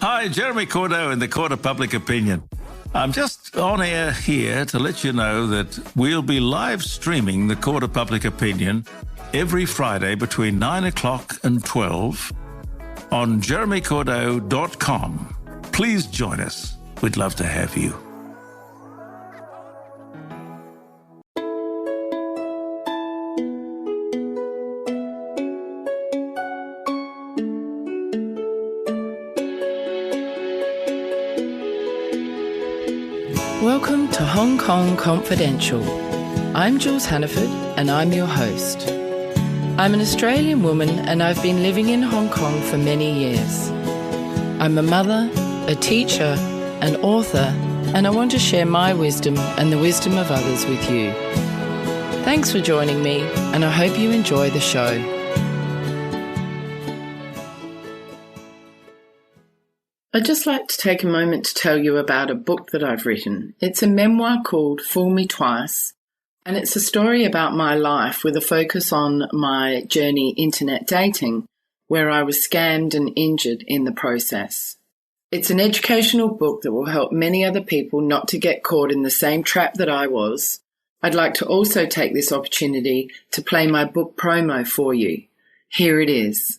Hi, Jeremy Cordeaux in the Court of Public Opinion. I'm just on air here to let you know that we'll be live streaming the Court of Public Opinion every Friday between 9 o'clock and 12 on jeremycordeaux.com. Please join us. We'd love to have you. Welcome to Hong Kong Confidential. I'm Jules Hannaford and I'm your host. I'm an Australian woman and I've been living in Hong Kong for many years. I'm a mother, a teacher, an author, and I want to share my wisdom and the wisdom of others with you. Thanks for joining me and I hope you enjoy the show. I'd just like to take a moment to tell you about a book that I've written. It's a memoir called Fool Me Twice, and it's a story about my life with a focus on my journey internet dating, where I was scammed and injured in the process. It's an educational book that will help many other people not to get caught in the same trap that I was. I'd like to also take this opportunity to play my book promo for you. Here it is.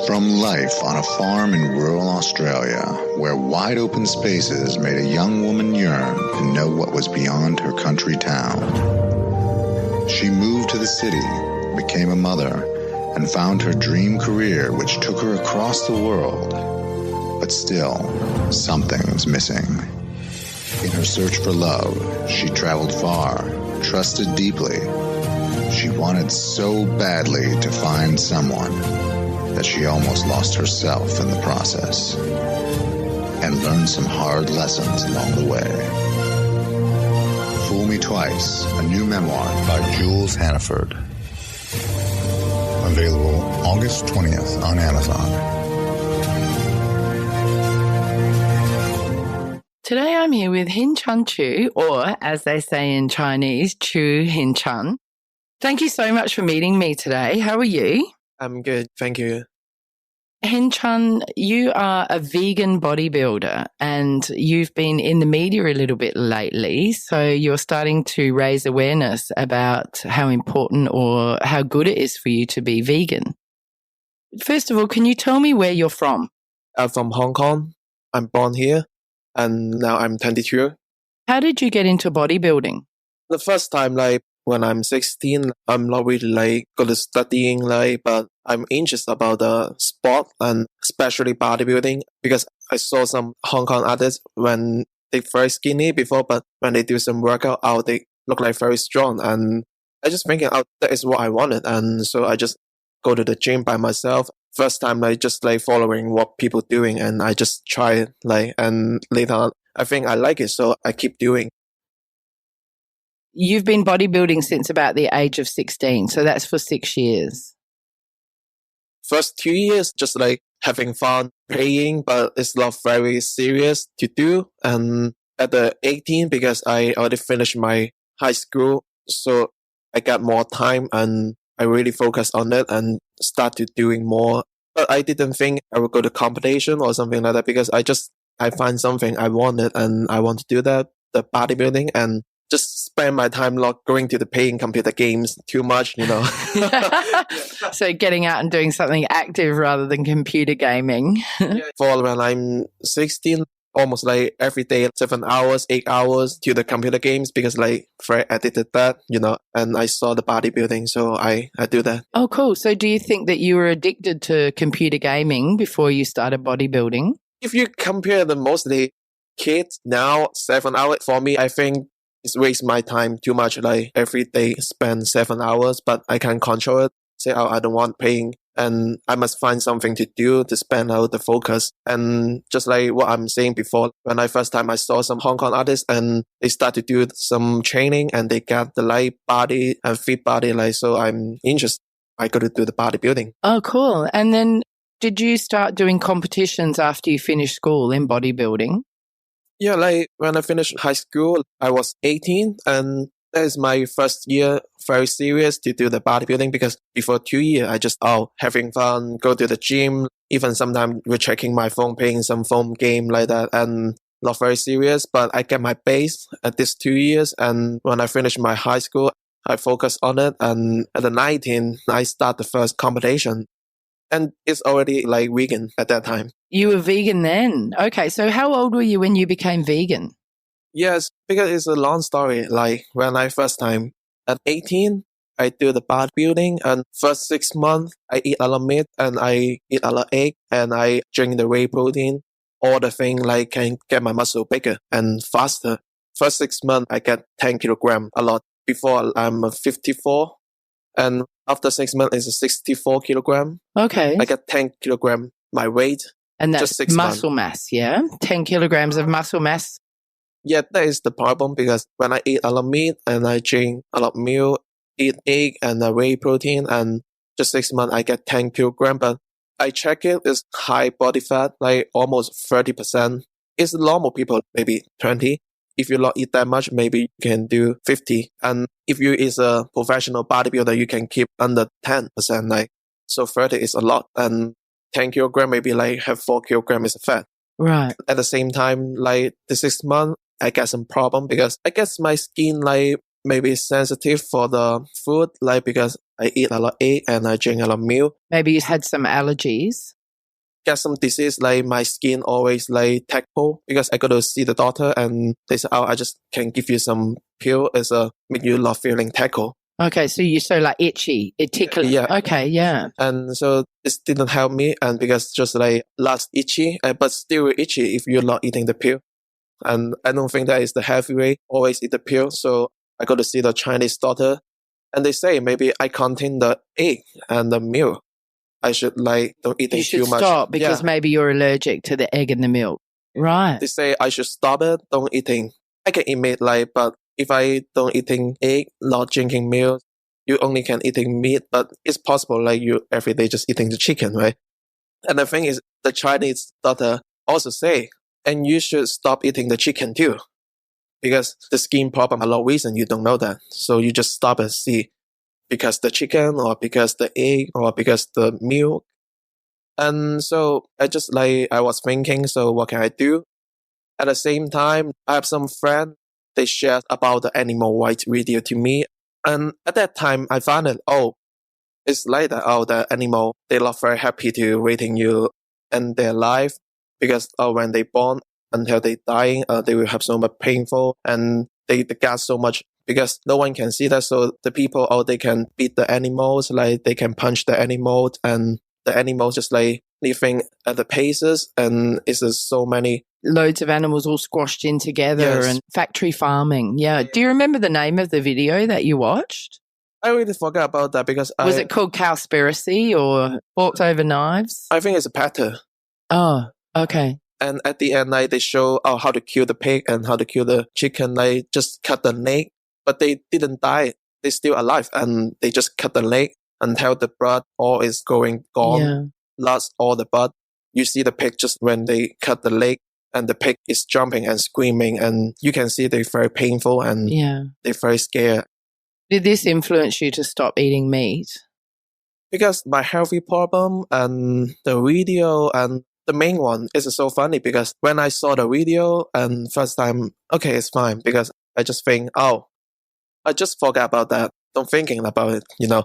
From life on a farm in rural Australia, where wide open spaces made a young woman yearn to know what was beyond her country town. She moved to the city, became a mother, and found her dream career which took her across the world. But still, something's missing. In her search for love, she traveled far, trusted deeply. She wanted so badly to find someone that she almost lost herself in the process and learned some hard lessons along the way. Fool Me Twice, a new memoir by Jules Hannaford. Available August 20th on Amazon. Today I'm here with Hin Chun Chui, or as they say in Chinese, Chu Hin Chun. Thank you so much for meeting me today. How are you? I'm good, thank you. Hin Chun, you are a vegan bodybuilder and you've been in the media a little bit lately, so you're starting to raise awareness about how important or how good it is for you to be vegan. First of all, can you tell me where you're from? I'm from Hong Kong. I'm born here and now I'm 22. How did you get into bodybuilding? The first time, when I'm 16, I'm not really good at studying, but I'm interested about the sport and especially bodybuilding because I saw some Hong Kong artists when they very skinny before, but when they do some workout out, they look like very strong. And I just thinking, that is what I wanted. And so I just go to the gym by myself. First time, just following what people doing, and I just try it, and later on, I think I like it, so I keep doing. You've been bodybuilding since about the age of 16, so that's for 6 years. First 2 years, just having fun, playing, but it's not very serious to do. And at the 18, because I already finished my high school, so I got more time and I really focused on it and started doing more. But I didn't think I would go to competition or something like that because I find something I wanted and I want to do that, the bodybuilding, and just spend my time not going to the paying computer games too much, So getting out and doing something active rather than computer gaming. For when I'm 16, almost every day, 7 hours, 8 hours to the computer games because very addicted that, and I saw the bodybuilding, so I do that. Oh, cool. So do you think that you were addicted to computer gaming before you started bodybuilding? If you compare the mostly kids now, 7 hours, for me, I think it's waste my time too much. Every day spend 7 hours, but I can control it. Say, I don't want paying, and I must find something to do to spend out the focus. And just like what I'm saying before, when I first time I saw some Hong Kong artists and they start to do some training and they got the light body and fit body, so I'm interested. I got to do the bodybuilding. Oh, cool. And then did you start doing competitions after you finished school in bodybuilding? Yeah, when I finished high school, I was 18 and That is my first year very serious to do the bodybuilding because before 2 years, I just, having fun, go to the gym. Even sometimes we're checking my phone, playing some phone game like that and not very serious. But I get my base at this 2 years. And when I finish my high school, I focus on it. And at the 19, I start the first competition. And it's already like vegan at that time. You were vegan then? Okay, so how old were you when you became vegan? Yes, because it's a long story. Like when I first time at 18, I do the bodybuilding and first 6 months, I eat a lot of meat and I eat a lot of egg and I drink the whey protein. All the thing like can get my muscle bigger and faster. First 6 months, I get 10 kilogram a lot. Before I'm 54 and after 6 months it's 64 kilogram. Okay. I get 10 kilogram my weight. And that's just 6 muscle mass, yeah? 10 kilograms of muscle mass. Yeah, that is the problem because when I eat a lot of meat and I drink a lot of milk, eat egg and whey protein, and just 6 months I get 10 kilogram. But I check it's high body fat, like almost 30%. It's normal people, maybe 20. If you not eat that much, maybe you can do 50. And if you is a professional bodybuilder, you can keep under 10%. Like so 30 is a lot. And 10 kilogram maybe like have 4 kilogram is fat. Right. At the same time, like the 6 months, I get some problem because I guess my skin like maybe sensitive for the food, like because I eat a lot of egg and I drink a lot of milk. Maybe you had some allergies. Get some disease like my skin always like tactile because I go to see the doctor and they say, I just can give you some pill as a make you not feeling tactile. Okay, so you're so like itchy, it tickles. Yeah. Okay, yeah. And so this didn't help me and because just like last itchy, but still itchy if you're not eating the pill. And I don't think that is the healthy way, always eat the pill. So I go to see the Chinese doctor and they say maybe I contain the egg and the milk. I should like don't eat too much. You should stop because maybe you're allergic to the egg and the milk. Right. They say I should stop it, don't eating. I can eat meat like, but if I don't eating egg, not drinking milk, you only can eating meat, but it's possible like you every day just eating the chicken, right? And the thing is the Chinese doctor also say, and you should stop eating the chicken too. Because the skin problem, a lot of reason you don't know that. So you just stop and see because the chicken or because the egg or because the milk. And so I was thinking, so what can I do? At the same time, I have some friends, they shared about the animal rights video to me. And at that time, I found it, it's like that, the animal, they're not very happy to waiting you in their life because when they born until they dying, they will have so much painful and they got so much because no one can see that. So the people, they can beat the animals, like they can punch the animal and the animals just like living at the paces and it's just so many. Loads of animals all squashed in together. Yes. And factory farming. Yeah. Do you remember the name of the video that you watched? I really forgot about that because Was it called Cowspiracy or Forks Over Knives? I think it's a pattern. Oh, okay. And at the end, like, they show how to kill the pig and how to kill the chicken. They just cut the leg, but they didn't die. They're still alive, and they just cut the leg until the blood all is gone. Yeah. Lost all the blood. You see the pig just when they cut the leg, and the pig is jumping and screaming, and you can see they're very painful and they're very scared. Did this influence you to stop eating meat? Because my healthy problem and the video and the main one is so funny because when I saw the video and first time, okay, it's fine because I just think, I just forgot about that. Don't thinking about it, you know.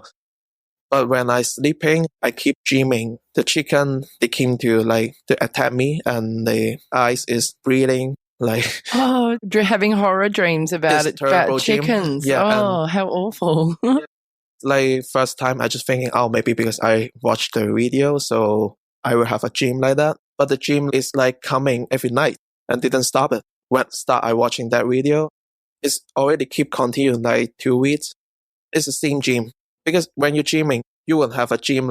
But when I sleeping, I keep dreaming. The chicken, they came to attack me and the eyes is breathing. Having horror dreams about chickens. Yeah, how awful. First time I just thinking, maybe because I watched the video, so I will have a dream like that. But the dream is coming every night and didn't stop it. When I watching that video, it's already keep continuing 2 weeks. It's the same dream. Because when you're dreaming, you will have a dream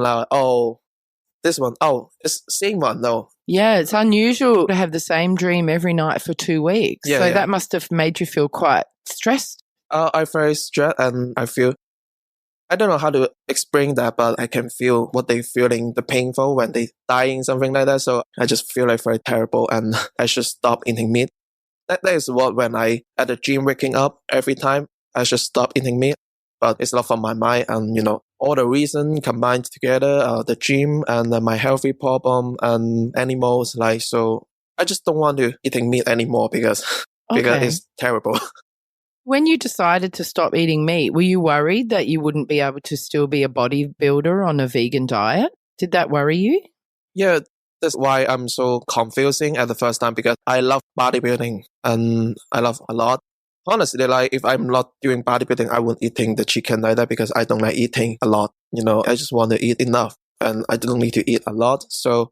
this one, it's the same one, no. Yeah, it's unusual to have the same dream every night for 2 weeks. Yeah, that must have made you feel quite stressed. I very stressed and I feel, I don't know how to explain that, but I can feel what they feeling, the painful when they dying, something like that. So I just feel very terrible and I should stop eating meat. That is what when I at the gym waking up every time, I should stop eating meat, but it's not from my mind. And, all the reason combined together, the gym and my healthy problem and animals, so I just don't want to eating meat anymore because it's terrible. When you decided to stop eating meat, were you worried that you wouldn't be able to still be a bodybuilder on a vegan diet? Did that worry you? Yeah, that's why I'm so confusing at the first time, because I love bodybuilding and I love a lot. Honestly, if I'm not doing bodybuilding, I won't eating the chicken like that because I don't like eating a lot. I just want to eat enough and I don't need to eat a lot. So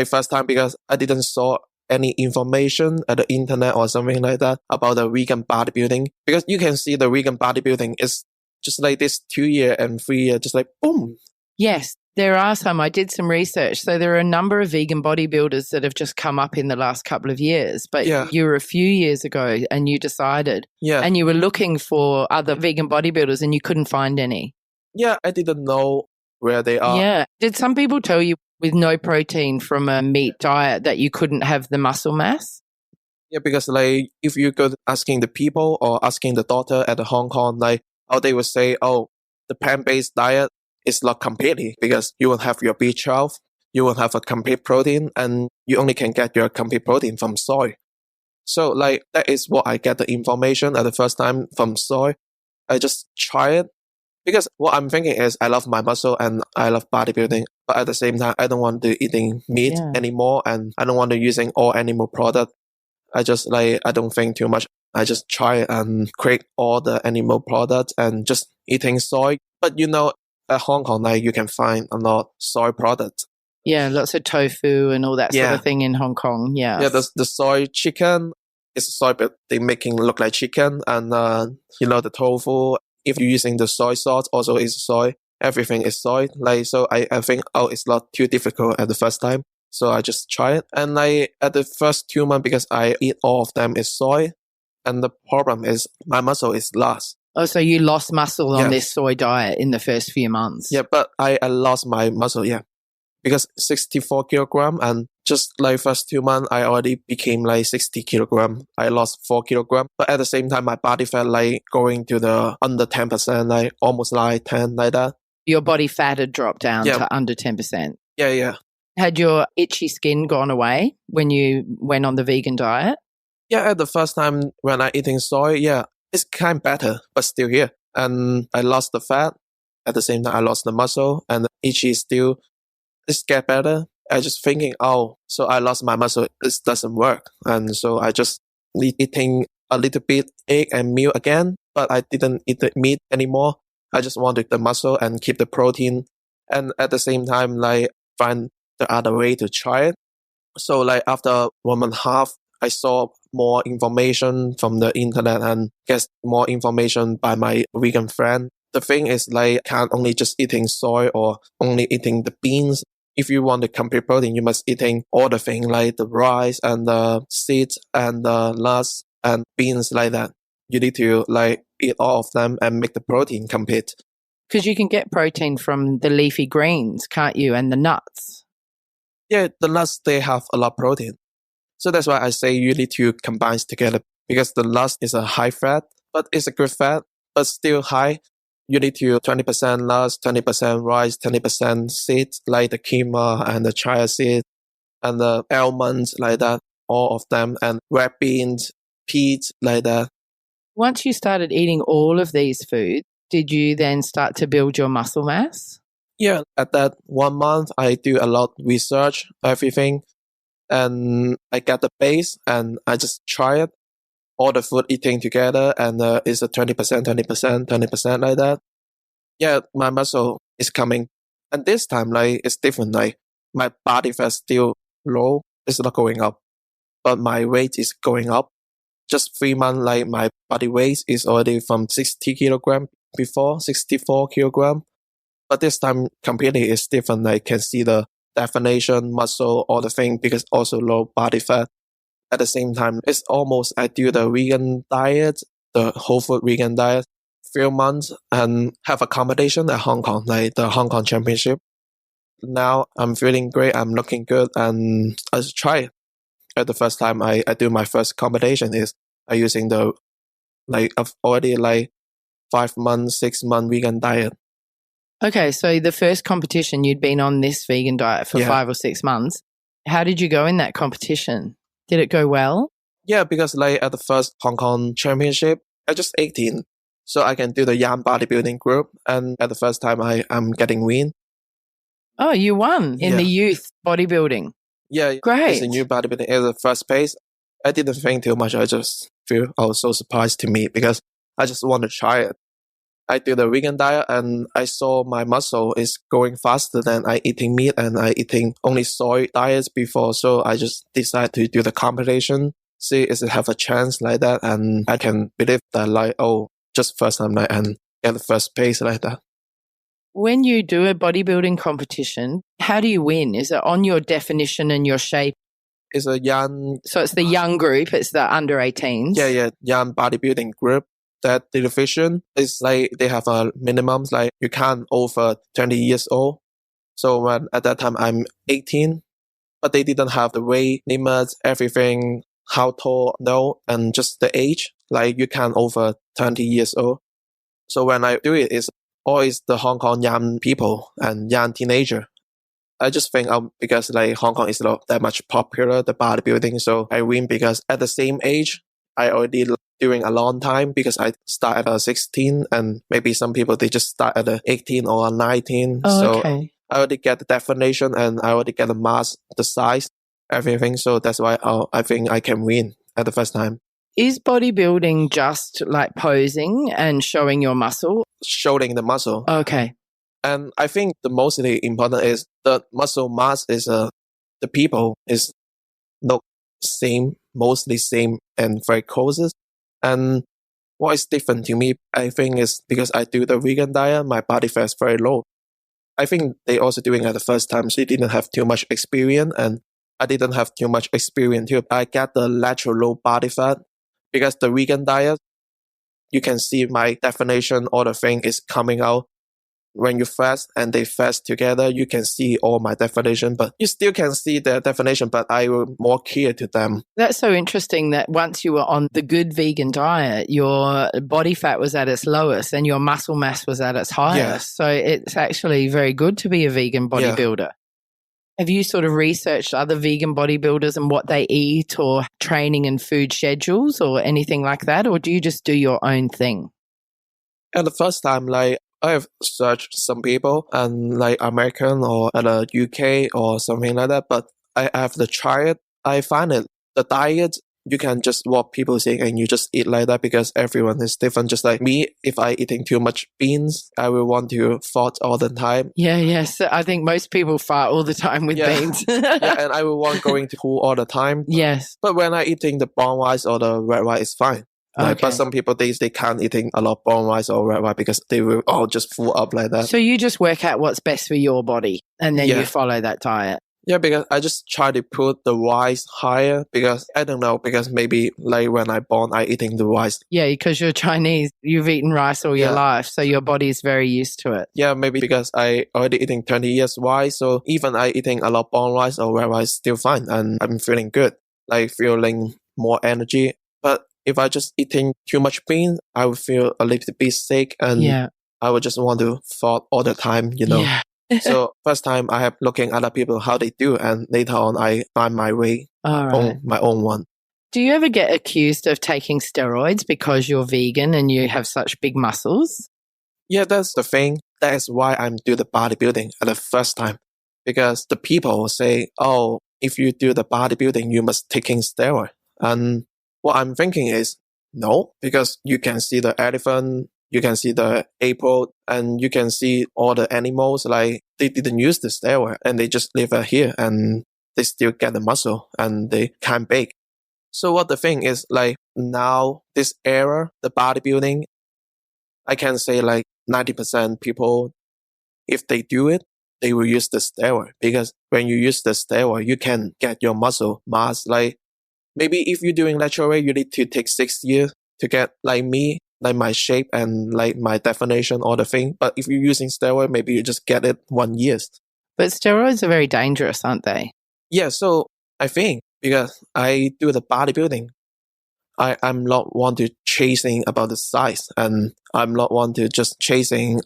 first time, because I didn't saw any information at the internet or something like that about the vegan bodybuilding, because you can see the vegan bodybuilding is just like this 2 year and 3 year, just like boom. Yes, there are some. I did some research. So there are a number of vegan bodybuilders that have just come up in the last couple of years. But you were a few years ago and you decided. Yeah. And you were looking for other vegan bodybuilders and you couldn't find any. Yeah, I didn't know where they are. Yeah. Did some people tell you with no protein from a meat diet that you couldn't have the muscle mass? Yeah, because if you go asking the people or asking the doctor at the Hong Kong, they would say, the plant-based diet is not completely, because you will have your B12, you will have a complete protein, and you only can get your complete protein from soy. So that is what I get the information at the first time from soy. I just try it because what I'm thinking is I love my muscle and I love bodybuilding, but at the same time I don't want to eating meat anymore, and I don't want to using all animal product. I just I don't think too much. I just try and create all the animal products and just eating soy. But at Hong Kong, you can find a lot of soy products. Yeah, lots of tofu and all that sort of thing in Hong Kong. Yeah. Yeah, the soy chicken is soy, but they making look like chicken. And, the tofu, if you're using the soy sauce, also is soy. Everything is soy. So I think, it's not too difficult at the first time. So I just try it. And at the first 2 months, because I eat all of them is soy. And the problem is my muscle is lost. Oh, so you lost muscle on this soy diet in the first few months? Yeah, but I lost my muscle, because 64 kilogram, and just first 2 months, I already became 60 kilogram. I lost 4 kilogram, but at the same time, my body fat going to the under 10%, almost 10, like that. Your body fat had dropped down to under 10%. Yeah. Had your itchy skin gone away when you went on the vegan diet? Yeah, at the first time when I eating soy, it's kind of better, but still here. And I lost the fat. At the same time, I lost the muscle, and the itchy still, it's get better. I just thinking, so I lost my muscle. This doesn't work. And so I just eating a little bit egg and milk again, but I didn't eat the meat anymore. I just wanted the muscle and keep the protein. And at the same time, find the other way to try it. So after 1 month and a half, I saw more information from the internet and get more information by my vegan friend. The thing is can't only just eating soy or only eating the beans. If you want the complete protein, you must eating all the things the rice and the seeds and the nuts and beans like that. You need to eat all of them and make the protein complete. Because you can get protein from the leafy greens, can't you? And the nuts. Yeah, the nuts, they have a lot of protein. So that's why I say you need to combine together, because the nuts is a high fat, but it's a good fat, but still high. You need to 20% nuts, 20% rice, 20% seeds, like the quinoa and the chia seed and the almonds, like that, all of them, and red beans, peas, like that. Once you started eating all of these foods, did you then start to build your muscle mass? Yeah, at that 1 month, I do a lot of research, everything. And I get the base and I just try it. All the food eating together, and it's a 20%, 20%, 20% like that. Yeah, my muscle is coming. And this time, it's different. My body fat still low. It's not going up. But my weight is going up. Just 3 months, my body weight is already from 60 kilogram before, 64 kilogram. But this time, completely is different. I can see the definition, muscle, all the thing, because also low body fat. At the same time, it's almost I do the vegan diet, the whole food vegan diet, few months, and have a competition at Hong Kong, the Hong Kong Championship. Now I'm feeling great, I'm looking good, and I just try it. At the first time I do my first competition is I using the Like I've already like 5 months, 6 month vegan diet. Okay, so the first competition you'd been on this vegan diet for 5 or 6 months. How did you go in that competition? Did it go well? Yeah, because like at the first Hong Kong championship, I just 18. So I can do the young bodybuilding group. And at the first time, I'm getting win. Oh, you won in the youth bodybuilding. Yeah, Great. It's a new bodybuilding at the first place. I didn't think too much. I just feel so surprised to me because I just want to try it. I do the vegan diet and I saw my muscle is growing faster than I eating meat and I eating only soy diets before. So I just decided to do the competition, see if it have a chance like that. And I can believe that like, just first time like, and get the first place like that. When you do a bodybuilding competition, how do you win? Is it on your definition and your shape? It's a young... So it's the young group, it's the under 18s? Yeah, young bodybuilding group. That the division is like they have a minimums like you can't over 20 years old. So when at that time I'm 18, but they didn't have the weight limits, everything, how tall, no, and just the age, like you can't over 20 years old. So when I do it, it's always the Hong Kong young people and young teenager. I just think because like Hong Kong is not that much popular, the bodybuilding, so I win because at the same age, I already doing a long time because I start at 16 and maybe some people, they just start at 18 or 19. Okay. I already get the definition and I already get the mass, the size, everything. So that's why I think I can win at the first time. Is bodybuilding just like posing and showing your muscle? Showing the muscle. Okay. And I think the mostly important is the muscle mass is the people is not same, mostly same and very close. And what is different to me, I think is because I do the vegan diet, my body fat is very low. I think they also doing it the first time, so they didn't have too much experience and I didn't have too much experience too. I get the natural low body fat because the vegan diet, you can see my definition, all the thing is coming out. When you fast and they fast together, you can see all my definition, but you still can see the definition, but I will more clear to them. That's so interesting that once you were on the good vegan diet, your body fat was at its lowest and your muscle mass was at its highest. Yeah. So it's actually very good to be a vegan bodybuilder. Yeah. Have you sort of researched other vegan bodybuilders and what they eat or training and food schedules or anything like that? Or do you just do your own thing? At the first time, like, I have searched some people and like American or at the UK or something like that, but I have to try it. I find it, the diet, you can just what people say and you just eat like that because everyone is different. Just like me, if I eating too much beans, I will want to fart all the time. Yes. I think most people fart all the time with beans. And I will want going to pool all the time. Yes. But when I eating the brown rice or the red rice, it's fine. Like, but some people, they can't eating a lot of brown rice or red rice because they will all just full up like that. So you just work out what's best for your body and then you follow that diet. Yeah, because I just try to put the rice higher because I don't know, because maybe like when I born, I eating the rice. Yeah, because you're Chinese, you've eaten rice all your life, so your body is very used to it. Yeah, maybe because I already eating 20 years rice, so even I eating a lot of brown rice or red rice, still fine, and I'm feeling good, like feeling more energy. But if I just eating too much beans, I would feel a little bit sick and I would just want to fart all the time, you know. Yeah. So first time I have looking at other people how they do, and later on I find my way on my own one. Do you ever get accused of taking steroids because you're vegan and you have such big muscles? Yeah, that's the thing. That is why I'm do the bodybuilding at the first time, because the people say, "Oh, if you do the bodybuilding, you must taking steroid." And what I'm thinking is, no, because you can see the elephant, you can see the apple, and you can see all the animals, like they didn't use the steroid and they just live here and they still get the muscle and they can't bake. So what the thing is, like now, this era, the bodybuilding, I can say like 90% people, if they do it, they will use the steroid because when you use the steroid, you can get your muscle mass. Like maybe if you're doing natural way, you need to take 6 years to get like me, like my shape and like my definition, all the thing. But if you're using steroid, maybe you just get it 1 year. But steroids are very dangerous, aren't they? Yeah, so I think because I do the bodybuilding, I'm not want to chasing about the size, and I'm not one to just chasing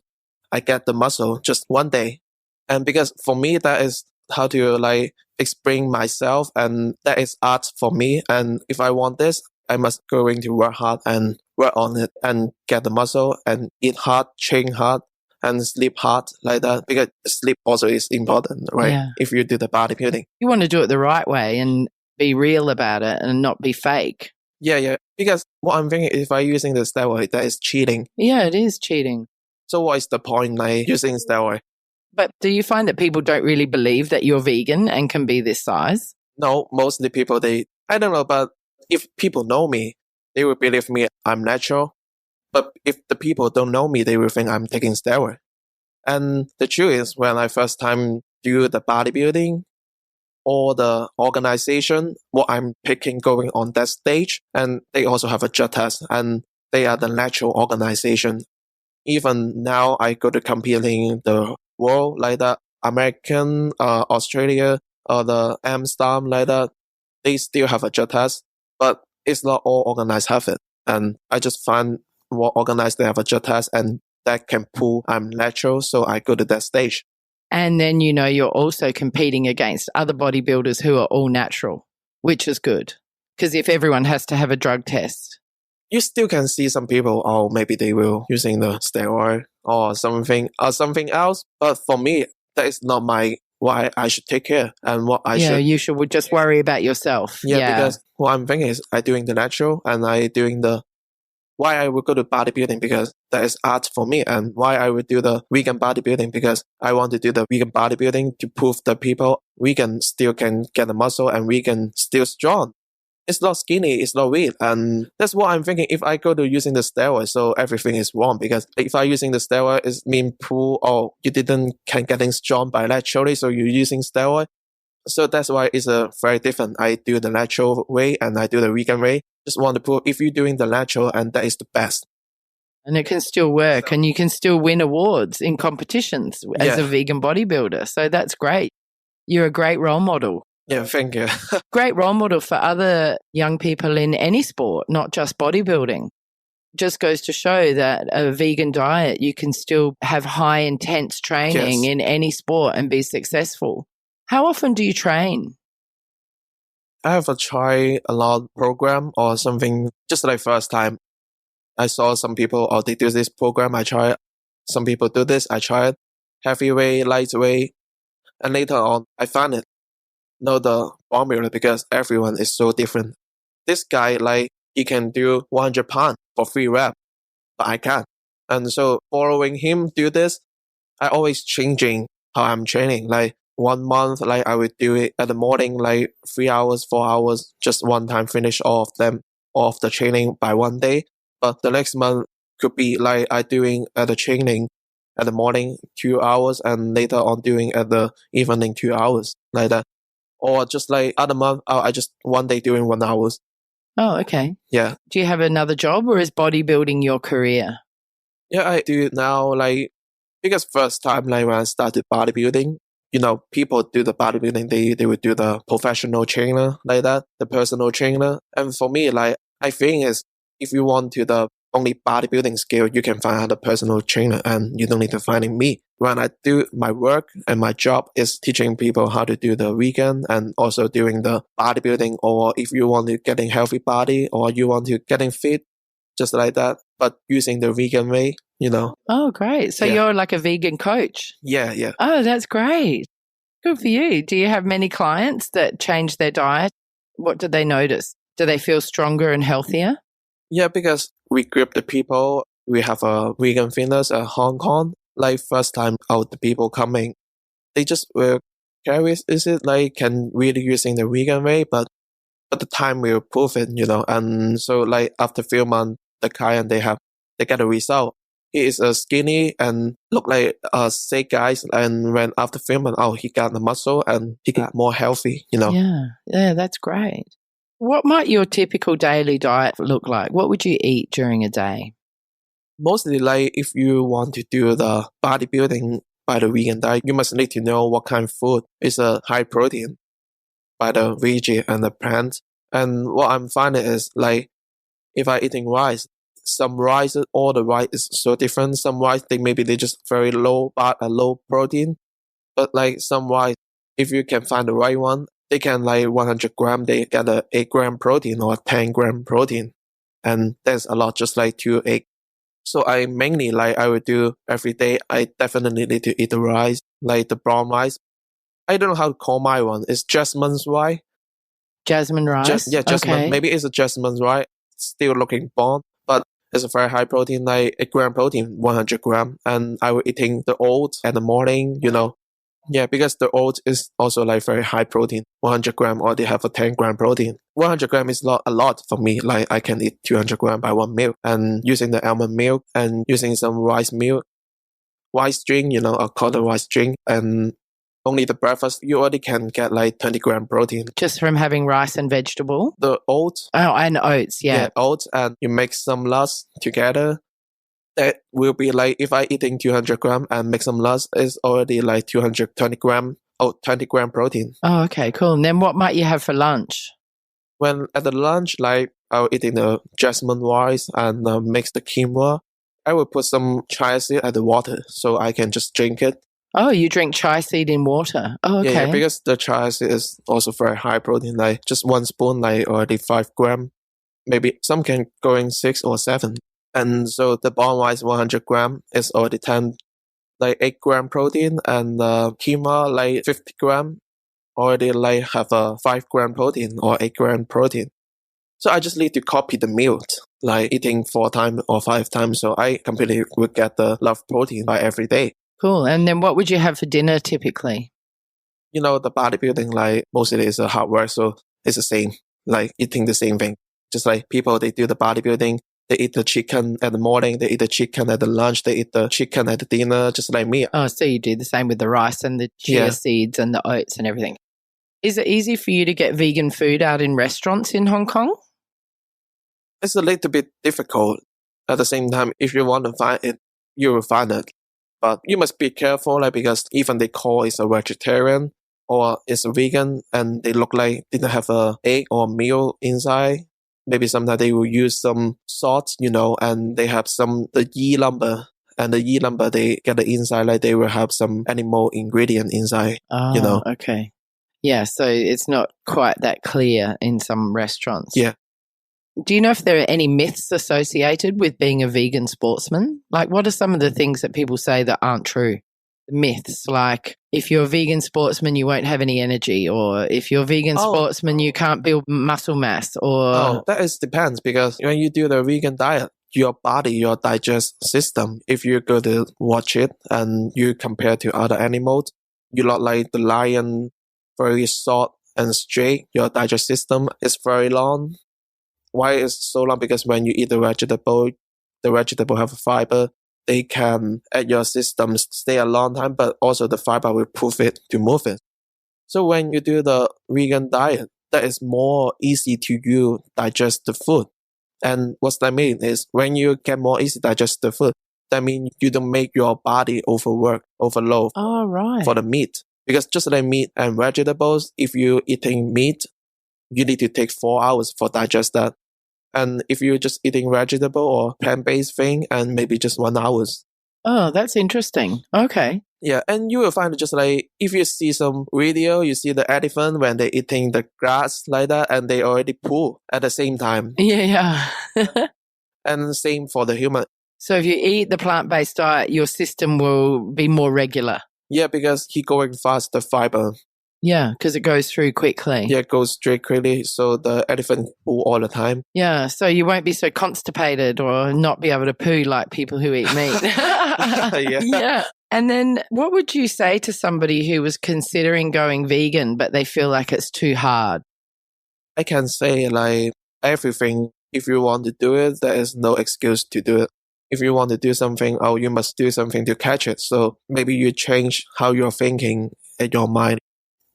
I get the muscle just one day. And because for me, that is how to like explain myself, and that is art for me. And if I want this, I must going to work hard and work on it and get the muscle and eat hard, train hard, and sleep hard like that. Because sleep also is important, right? Yeah. If you do the bodybuilding. You want to do it the right way and be real about it and not be fake. Yeah. Because what I'm thinking, if I'm using the steroid, that is cheating. Yeah, it is cheating. So what is the point like using steroid? But do you find that people don't really believe that you're vegan and can be this size? No, mostly people, I don't know, but if people know me, they will believe me I'm natural. But if the people don't know me, they will think I'm taking steroid. And the truth is, when I first time do the bodybuilding or the organization, what I'm picking going on that stage, and they also have a drug test, and they are the natural organization. Even now, I go to competing the world like that, American, Australia, or the Amsterdam like that, they still have a drug test, but it's not all organized have it. And I just find what organized they have a drug test, and that can prove I'm natural, so I go to that stage. And then, you're also competing against other bodybuilders who are all natural, which is good. Because if everyone has to have a drug test, you still can see some people, maybe they will using the steroid or something else. But for me, that is not why I should take care and what I should. You should just worry about yourself. Yeah, because what I'm thinking is I doing the natural and I doing why I would go to bodybuilding because that is art for me, and why I would do the vegan bodybuilding because I want to do the vegan bodybuilding to prove that people vegan still can get the muscle and vegan still strong. It's not skinny, it's not weak. And that's what I'm thinking. If I go to using the steroid, so everything is wrong. Because if I using the steroid, it mean prove, you can getting strong bilaterally, so you're using steroid. So that's why it's very different. I do the natural way and I do the vegan way. Just want to prove if you're doing the natural, and that is the best. And it can still work, and you can still win awards in competitions as a vegan bodybuilder. So that's great. You're a great role model. Yeah, thank you. Great role model for other young people in any sport, not just bodybuilding. Just goes to show that a vegan diet, you can still have high intense training in any sport and be successful. How often do you train? I have try a lot program or something, just like first time. I saw some people, they do this program, I try it. Some people do this, I try it. Heavyweight, lightweight. And later on, I found it. Know the formula because everyone is so different. This guy, he can do 100 pounds for 3 reps, but I can't. And so following him do this, I always changing how I'm training. 1 month, I would do it at the morning, 3 hours, 4 hours, just one time finish all of the training by one day. But the next month could be I doing at the training at the morning 2 hours and later on doing at the evening 2 hours like that. Or just other month, I just one day doing 1 hour. Oh, okay. Yeah. Do you have another job, or is bodybuilding your career? Yeah, I do it now. Because first time when I started bodybuilding, people do the bodybuilding, they would do the professional trainer like that, the personal trainer. And for me, I think is if you want to the only bodybuilding skill, you can find a personal trainer and you don't need to find me. When I do my work and my job is teaching people how to do the vegan and also doing the bodybuilding, or if you want to getting healthy body or you want to getting fit, just like that, but using the vegan way, Oh, great. So you're like a vegan coach. Yeah. Oh, that's great. Good for you. Do you have many clients that change their diet? What do they notice? Do they feel stronger and healthier? Yeah, because we group the people. We have a vegan fitness at Hong Kong. First time out the people coming, they just were curious. Is it can really using the vegan way? But the time will prove it, And so after few months, the client they get a result. He is skinny and look like a sick guy. And when after few months, he got the muscle and he got more healthy, Yeah, that's great. What might your typical daily diet look like? What would you eat during a day? Mostly if you want to do the bodybuilding by the vegan diet, you must need to know what kind of food is a high protein by the veggie and the plant. And what I'm finding is if I eating rice, some rice, all the rice is so different. Some rice, they just very low low protein. But like some rice, if you can find the right one, they can like 100 gram, they get a 8 gram protein or 10 gram protein. And that's a lot, just like 2 eggs. So I mainly like I would do every day. I definitely need to eat the rice, like the brown rice. I don't know how to call my one. It's jasmine's rice. Jasmine rice? Jasmine. Okay. Maybe it's a jasmine's rice. Still looking brown, but it's a very high protein, like 8 gram protein, 100 gram. And I was eating the oats in the morning, Yeah, because the oats is also like very high protein. 100 gram or they have a 10 gram protein. 100 gram is not a lot for me. Like I can eat 200 gram by one meal. And using the almond milk and using some rice milk, rice drink, a cotton rice drink, and only the breakfast, you already can get like 20 gram protein. Just from having rice and vegetable? The oats. Oh, and oats, yeah. Yeah, oats, and you make some nuts together. That will be like, if I eating 200 gram and make some nuts, it's already like 220 gram, 20 gram protein. Oh, okay, cool. And then what might you have for lunch? When at the lunch, like I'll eating the jasmine rice and mix the quinoa. I will put some chia seed at the water so I can just drink it. Oh, you drink chia seed in water? Oh, okay. Yeah, because the chia seed is also very high protein, like just 1 spoon, like already 5 gram. Maybe some can go in 6 or 7. And so the brown rice 100 gram is already 8 gram protein, and quinoa like 50 gram already like have a 5 gram protein or 8 gram protein. So I just need to copy the meal, like eating 4 times or 5 times. So I completely would get the love protein by every day. Cool. And then what would you have for dinner typically? The bodybuilding, like mostly is a hard work. So it's the same, like eating the same thing. Just like people, they do the bodybuilding. They eat the chicken at the morning, they eat the chicken at the lunch, they eat the chicken at the dinner, just like me. Oh, so you do the same with the rice and the chia seeds and the oats and everything. Is it easy for you to get vegan food out in restaurants in Hong Kong? It's a little bit difficult. At the same time, if you want to find it, you will find it. But you must be careful, like, because even they call it's a vegetarian or it's a vegan and they look like didn't have a egg or meal inside. Maybe sometimes they will use some salt, and they have the yi number. And the yi number, they get the inside, like they will have some animal ingredient inside, Oh, okay. Yeah, so it's not quite that clear in some restaurants. Yeah. Do you know if there are any myths associated with being a vegan sportsman? Like, what are some of the things that people say that aren't true? Myths like, if you're a vegan sportsman, you won't have any energy, or if you're a vegan sportsman, you can't build muscle mass, or... that depends, because when you do the vegan diet, your body, your digest system, if you go to watch it and you compare to other animals, you look like the lion, very short and straight. Your digest system is very long. Why is it so long? Because when you eat the vegetable have a fiber. They can, at your system, stay a long time, but also the fiber will push it to move it. So when you do the vegan diet, that is more easy to you digest the food. And what that means is when you get more easy to digest the food, that means you don't make your body overload for the meat. Because just like meat and vegetables, if you're eating meat, you need to take 4 hours for digest that. And if you're just eating vegetable or plant-based thing, and maybe just 1 hour. Oh, that's interesting. Okay. Yeah, and you will find just like, if you see some video, you see the elephant when they're eating the grass like that, and they already poo at the same time. Yeah. And same for the human. So if you eat the plant-based diet, your system will be more regular. Yeah, because he going fast, the fiber. Yeah, because it goes through quickly. Yeah, it goes straight quickly, so the elephant poo all the time. Yeah, so you won't be so constipated or not be able to poo like people who eat meat. Yeah. And then what would you say to somebody who was considering going vegan, but they feel like it's too hard? I can say like everything, if you want to do it, there is no excuse to do it. If you want to do something, you must do something to catch it. So maybe you change how you're thinking in your mind.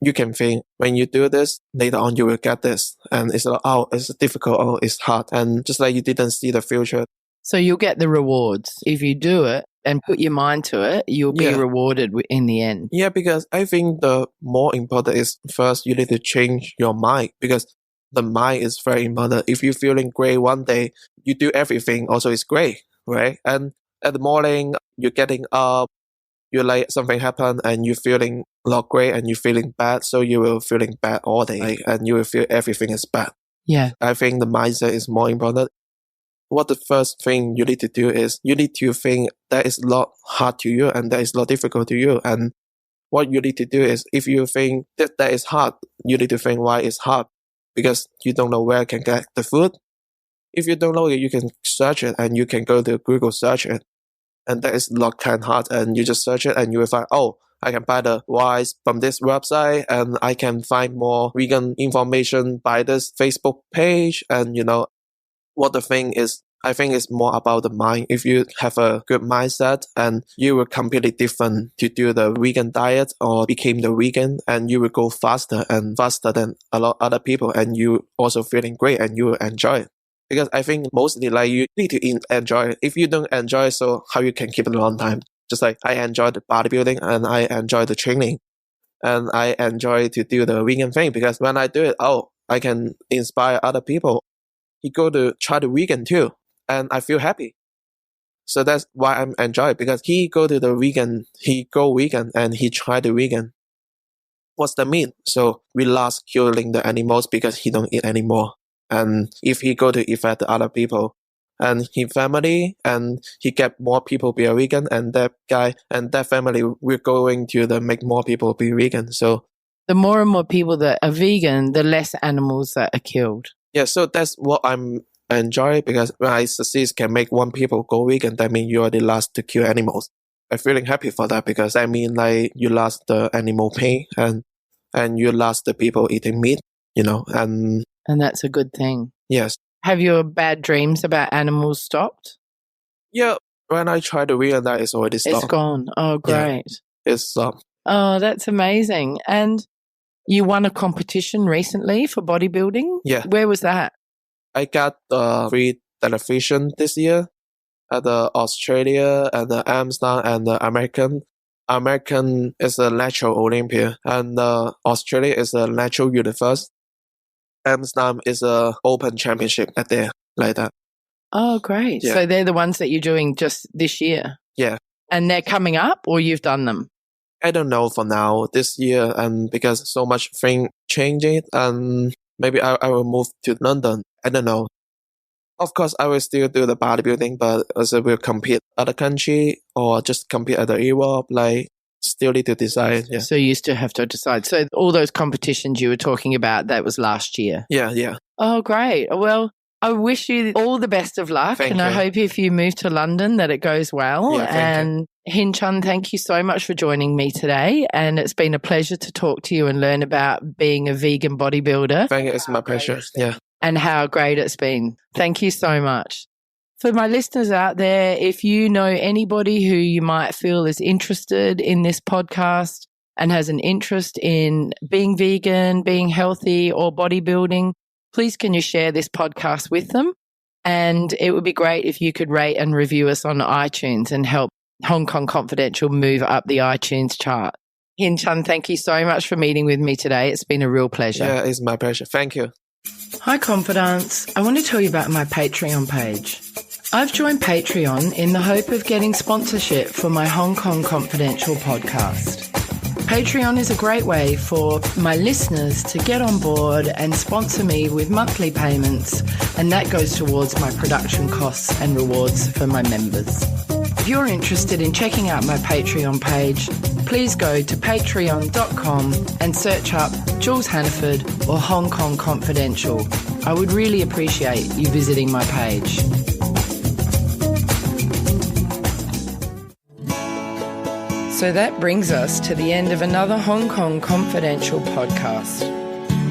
You can think, when you do this, later on you will get this. And it's like, it's difficult, it's hard. And just like you didn't see the future. So you'll get the rewards. If you do it and put your mind to it, you'll be rewarded in the end. Yeah, because I think the more important is, first, you need to change your mind. Because the mind is very important. If you're feeling great one day, you do everything also is great, right? And at the morning, you're getting up, you like something happen and you're feeling not great and you're feeling bad. So you will feeling bad all day and you will feel everything is bad. Yeah. I think the mindset is more important. What the first thing you need to do is you need to think that is not hard to you and that is not difficult to you. And what you need to do is if you think that is hard, you need to think why it's hard. Because you don't know where you can get the food. If you don't know it, you can search it and you can go to Google search it. And that is not kind of hard. And you just search it and you will find, I can buy the rice from this website and I can find more vegan information by this Facebook page. And what the thing is, I think it's more about the mind. If you have a good mindset and you will completely different to do the vegan diet or became the vegan and you will go faster and faster than a lot of other people and you also feeling great and you will enjoy it. Because I think mostly like you need to enjoy it. If you don't enjoy it, so how you can keep it a long time? Just like I enjoy the bodybuilding and I enjoy the training and I enjoy to do the vegan thing because when I do it, I can inspire other people. He go to try the vegan too. And I feel happy. So that's why I'm enjoying because he go vegan and he tried the vegan. What's that mean? So we lost killing the animals because he don't eat anymore. And if he go to affect the other people and his family and he get more people be a vegan and that guy and that family, we're going to make more people be vegan. So the more and more people that are vegan, the less animals that are killed. Yeah, so that's what I'm enjoy because when I succeed can make one people go vegan, that means you are the last to kill animals. I'm feeling happy for that because I mean like you lost the animal pain and you lost the people eating meat, and that's a good thing. Yes. Have your bad dreams about animals stopped? Yeah, when I try the vegan that is already stopped. It's gone. Oh, great. Yeah, it's stopped. Oh, that's amazing. And you won a competition recently for bodybuilding? Yeah. Where was that? I got the free television this year at the Australia and the Amsterdam and the American. American is a natural Olympia and Australia is a natural universe. Amsterdam is a open championship at there like that. Oh, great. Yeah. So they're the ones that you're doing just this year? Yeah. And they're coming up or you've done them? I don't know for now this year and because so much thing changing and maybe I will move to London. I don't know. Of course, I will still do the bodybuilding, but as I will compete other country or just compete at the Europe, like still need to decide. Yeah. So you still have to decide. So all those competitions you were talking about, that was last year? Yeah. Oh, great. Well, I wish you all the best of luck. Thank and you. I hope if you move to London that it goes well. Yeah, and Hin Chun, thank you so much for joining me today. And it's been a pleasure to talk to you and learn about being a vegan bodybuilder. Thank you. It's my pleasure. Yeah. And how great it's been. Thank you so much. For my listeners out there, if you know anybody who you might feel is interested in this podcast and has an interest in being vegan, being healthy or bodybuilding, please can you share this podcast with them? And it would be great if you could rate and review us on iTunes and help Hong Kong Confidential move up the iTunes chart. Hin Chun, thank you so much for meeting with me today. It's been a real pleasure. Yeah, it's my pleasure. Thank you. Hi, Confidants. I want to tell you about my Patreon page. I've joined Patreon in the hope of getting sponsorship for my Hong Kong Confidential podcast. Patreon is a great way for my listeners to get on board and sponsor me with monthly payments, and that goes towards my production costs and rewards for my members. If you're interested in checking out my Patreon page, please go to patreon.com and search up Jules Hannaford or Hong Kong Confidential. I would really appreciate you visiting my page. So that brings us to the end of another Hong Kong Confidential podcast.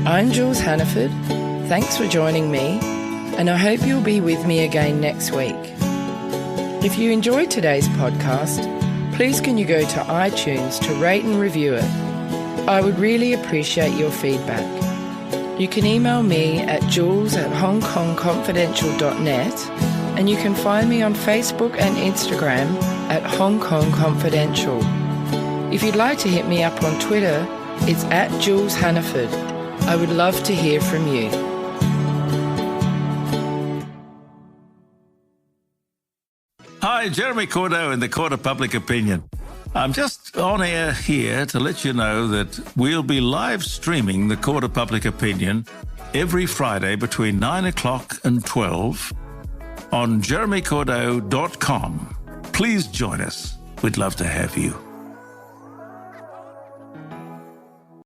I'm Jules Hannaford. Thanks for joining me, and I hope you'll be with me again next week. If you enjoyed today's podcast, please can you go to iTunes to rate and review it. I would really appreciate your feedback. You can email me at jules@hongkongconfidential.net, and you can find me on Facebook and Instagram at Hong Kong Confidential. If you'd like to hit me up on Twitter, it's at Jules Hannaford. I would love to hear from you. Hi, Jeremy Cordeaux in the Court of Public Opinion. I'm just on air here to let you know that we'll be live streaming the Court of Public Opinion every Friday between 9 o'clock and 12 on jeremycordeaux.com. Please join us. We'd love to have you.